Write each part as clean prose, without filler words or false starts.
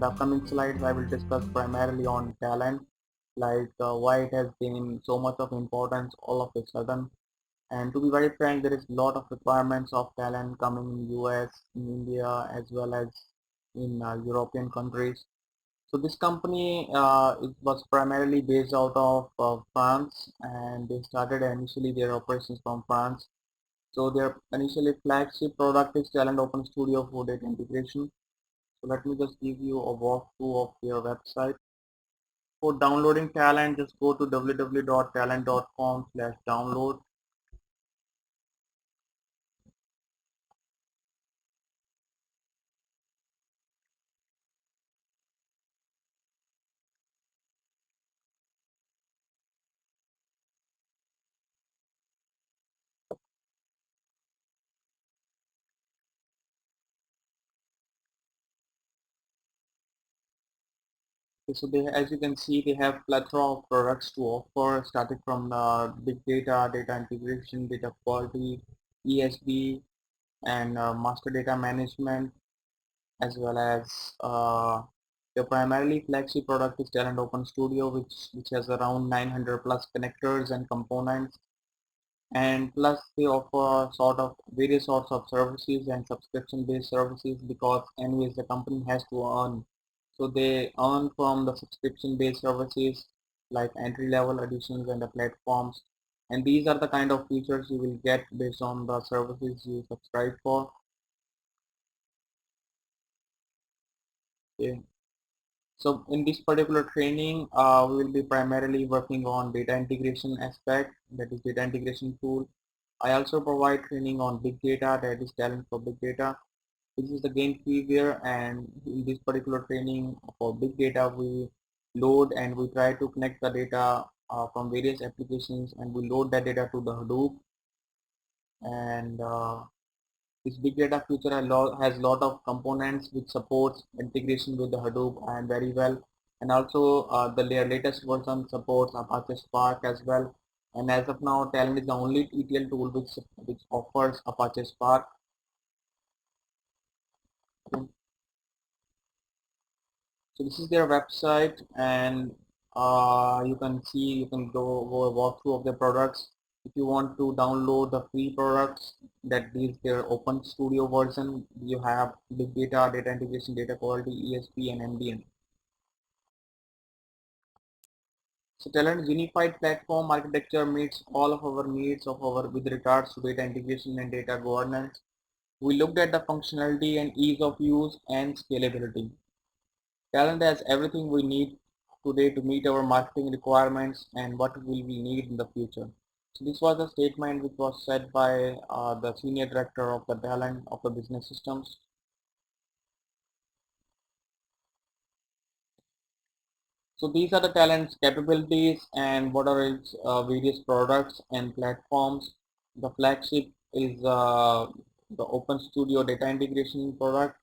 the upcoming slides I will discuss primarily on talent, like why it has gained so much of importance all of a sudden. And to be very frank, there is a lot of requirements of talent coming in US, in India, as well as in European countries. So this company it was primarily based out of France, and they started initially their operations from France. So their initially flagship product is Talend Open Studio for data integration. So let me just give you a walkthrough of their website. For downloading Talend, just go to www.talend.com/download. So they, as you can see, they have plethora of products to offer, starting from big data, data integration, data quality, ESB, and master data management, as well as their primarily flagship product is Talend Open Studio, which has around 900 plus connectors and components, and plus they offer sort of various sorts of services and subscription based services, because anyways the company has to earn, so they earn from the subscription based services like entry level editions and the platforms, and these are the kind of features you will get based on the services you subscribe for. Okay. So in this particular training, we will be primarily working on data integration aspect, that is data integration tool. I also provide training on big data, that is talent for big data. This is the game freeware, and in this particular training for big data, we load and we try to connect the data from various applications, and we load that data to the Hadoop. And this big data feature has lot of components which supports integration with the Hadoop and very well. And also their latest version supports Apache Spark as well. And as of now, Talend is the only ETL tool which offers Apache Spark. So this is their website, and you can go a walkthrough of their products. If you want to download the free products, that is their Open Studio version, you have big data, data integration, data quality, ESP, and MDM. So Talent unified platform architecture meets all of our needs of our with regards to data integration and data governance. We looked at the functionality and ease of use and scalability. Talend has everything we need today to meet our marketing requirements and what will we need in the future. So this was a statement which was said by the senior director of the Talend of the business systems. So these are the Talend's capabilities and what are its various products and platforms. The flagship is the Open Studio data integration product,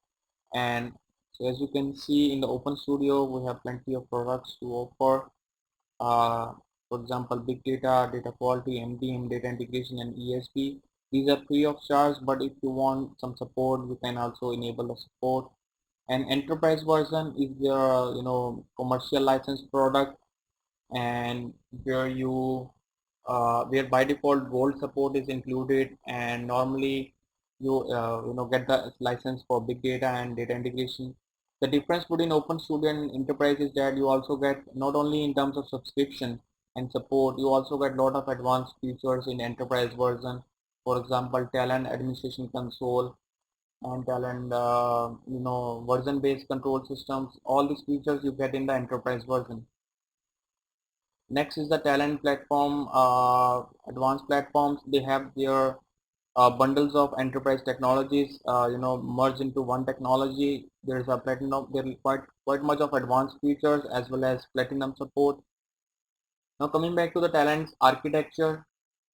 and so as you can see in the Open Studio we have plenty of products to offer. For example, big data, data quality, MDM, data integration, and ESP. These are free of charge, but if you want some support, you can also enable the support. And enterprise version is the commercial license product, and where you where by default gold support is included, and normally you get the license for big data and data integration. The difference between Open Studio and Enterprise is that you also get not only in terms of subscription and support, you also get a lot of advanced features in Enterprise version. For example, Talent Administration Console and Talent version based control systems. All these features you get in the Enterprise version. Next is the Talend platform, advanced platforms. They have their bundles of enterprise technologies, merged into one technology. There's a platinum. There is quite much of advanced features as well as platinum support. Now coming back to the Talend's architecture.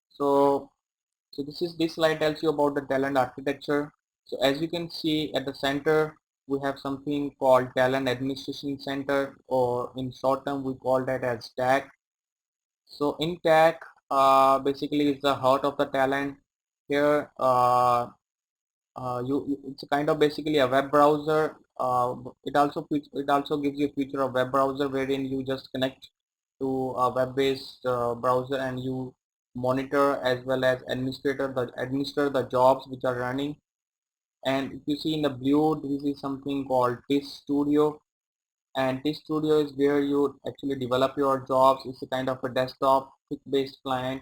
So this slide tells you about the Talend architecture. So as you can see at the center, we have something called Talend Administration Center, or in short term we call that as TAC. So in TAC, basically is the heart of the Talend. Here it's a kind of basically a web browser. It also gives you a feature of web browser wherein you just connect to a web-based browser and you monitor as well as administer the jobs which are running. And if you see in the blue, this is something called TIS Studio, and TIS Studio is where you actually develop your jobs. It's a kind of a desktop based client,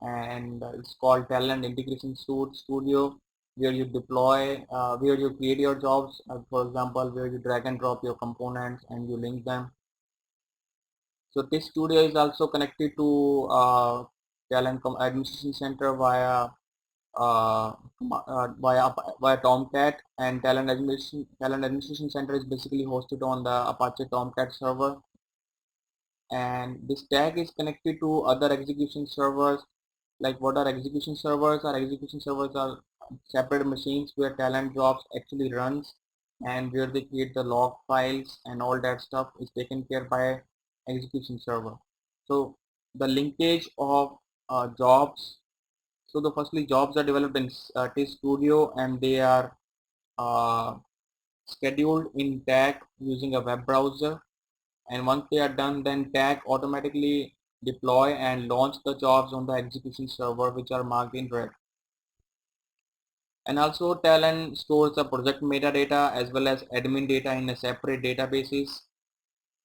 and it's called Talend Integration Studio, where you deploy, where you create your jobs, for example, where you drag and drop your components and you link them. So this studio is also connected to Talend Administration Center uh, via Tomcat, and Talend Administration Center is basically hosted on the Apache Tomcat server, and this tag is connected to other execution servers. Like, what are execution servers? Execution servers are separate machines where Talend jobs actually runs, and where they create the log files and all that stuff is taken care by execution server. So the linkage of jobs. So the firstly jobs are developed in TIS Studio, and they are uh, scheduled in tag using a web browser, and once they are done, then tag automatically deploy and launch the jobs on the execution server, which are marked in red. And also Talend stores the project metadata as well as admin data in a separate databases.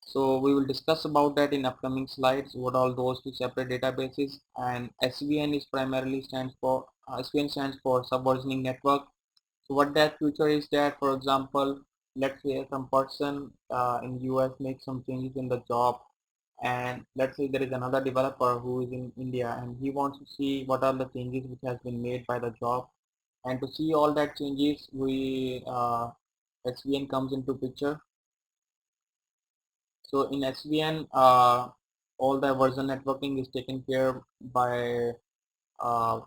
So we will discuss about that in upcoming slides, what all those two separate databases. And SVN is primarily stands for SVN stands for subversioning network. So what that feature is that, for example, let's say some person in US makes some changes in the job, and let's say there is another developer who is in India and he wants to see what are the changes which has been made by the job, and to see all that changes, we SVN comes into picture. So in SVN, all the version networking is taken care by uh,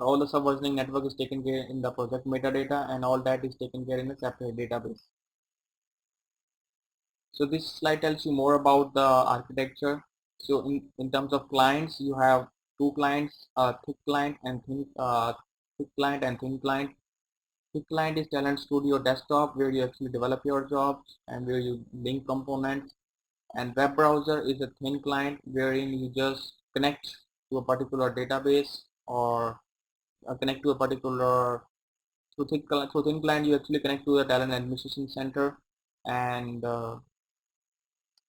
all the subversioning network is taken care in the project metadata, and all that is taken care in a separate database. So this slide tells you more about the architecture. So in terms of clients, you have two clients, thick client and thin client. Thick client is Talend Studio Desktop, where you actually develop your jobs and where you link components. And web browser is a thin client wherein you just connect to a particular database, or connect to a particular through thin client you actually connect to the Talend Administration Center, and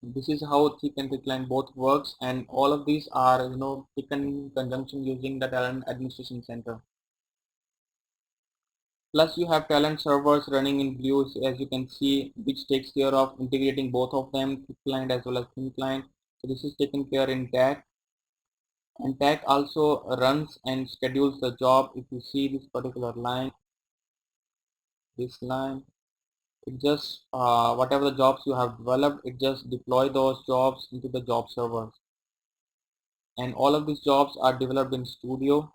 this is how thick and thick line both works, and all of these are taken in conjunction using the Talend Administration Center. Plus you have Talend servers running in blue, as you can see, which takes care of integrating both of them, thick client as well as thin client. So this is taken care in tag, and tag also runs and schedules the job. If you see this particular line, this line, it just whatever the jobs you have developed, it just deploy those jobs into the job servers, and all of these jobs are developed in Studio,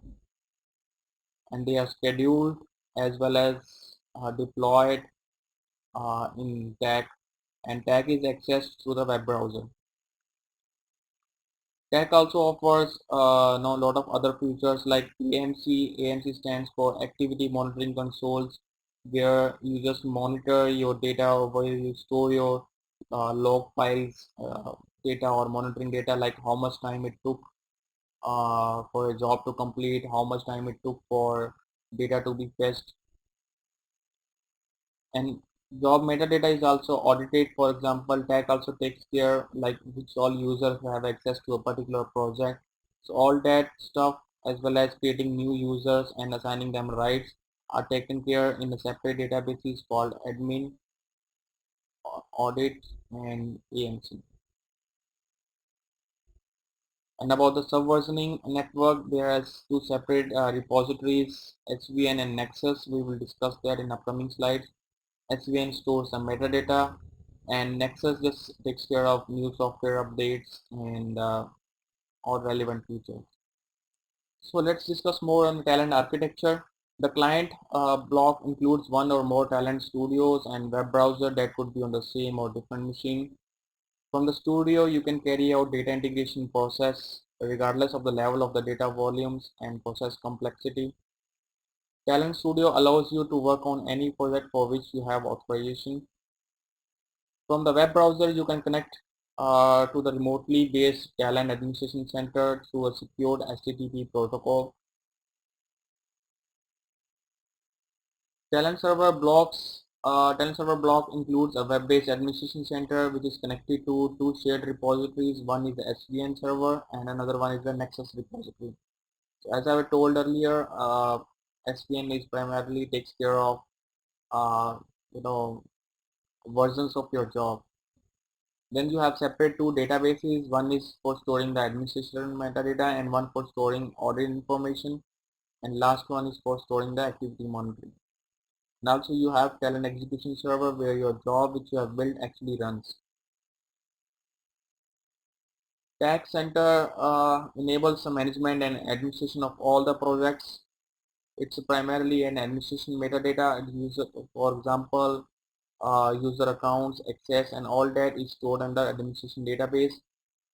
and they are scheduled as well as deployed in tag, and tag is accessed through the web browser. Tag also offers a lot of other features like AMC. AMC stands for Activity Monitoring Consoles, where you just monitor your data, where you store your log files data or monitoring data, like how much time it took for a job to complete, how much time it took for data to be fetched, and job metadata is also audited. For example, tag also takes care like which all users have access to a particular project. So all that stuff, as well as creating new users and assigning them rights, are taken care in a separate databases called admin, audit, and AMC. And about the subversioning network, there are two separate repositories, SVN and Nexus. We will discuss that in upcoming slides. SVN stores some metadata, and Nexus just takes care of new software updates and all relevant features. So let's discuss more on Talend architecture. The client block includes one or more Talend studios and web browser that could be on the same or different machine. From the studio, you can carry out data integration process regardless of the level of the data volumes and process complexity. Talend Studio allows you to work on any project for which you have authorization. From the web browser, you can connect to the remotely based Talend Administration Center through a secured HTTP protocol. Talend Server block includes a web-based administration center which is connected to two shared repositories. One is the SVN server and another one is the Nexus repository. So as I told earlier, SVN is primarily takes care of uh, you know versions of your job. Then you have separate two databases. One is for storing the administration metadata and one for storing audit information. And last one is for storing the activity monitoring. And also you have Talend execution server where your job which you have built actually runs. Tax Center enables the management and administration of all the projects. It's primarily an administration metadata. User, for example, user accounts, access, and all that is stored under administration database.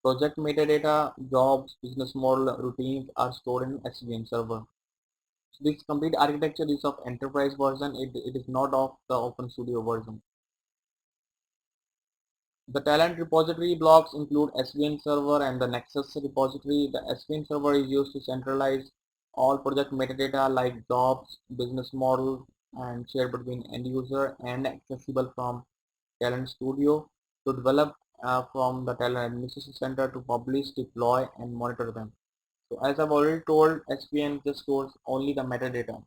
Project metadata, jobs, business model, routines are stored in SVN server. So this complete architecture is of enterprise version. It is not of the Open Studio version. The Talend repository blocks include SVN server and the Nexus repository. The SVN server is used to centralize all project metadata like jobs, business model, and shared between end user and accessible from Talend Studio to develop from the Talend Administration Center to publish, deploy, and monitor them. So as I've already told, SVN just stores only the metadata,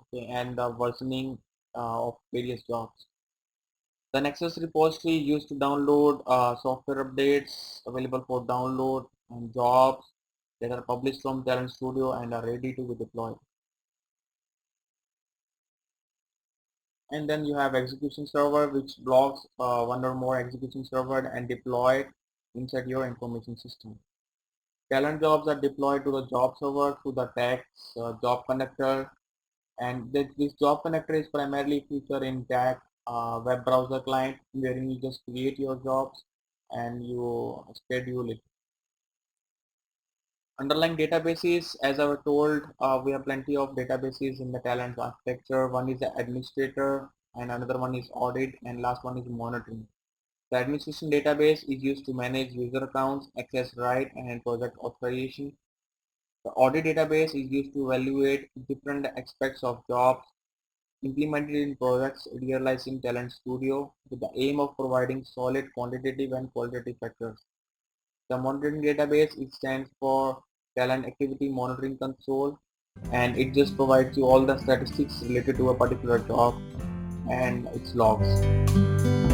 okay, and the versioning of various jobs. The Nexus repository used to download software updates available for download and jobs that are published from Talend Studio and are ready to be deployed. And then you have execution server which blocks one or more execution server and deployed inside your information system. Talent jobs are deployed to the job server through the tags job connector, and this job connector is primarily featured in tag web browser client wherein you just create your jobs and you schedule it. Underlying databases, as I was told, we have plenty of databases in the Talend architecture. One is the administrator and another one is audit and last one is monitoring. The administration database is used to manage user accounts, access right and project authorization. The audit database is used to evaluate different aspects of jobs implemented in projects realized in Talend Studio with the aim of providing solid quantitative and qualitative factors. The monitoring database it stands for Talend Activity Monitoring Console, and it just provides you all the statistics related to a particular job and its logs.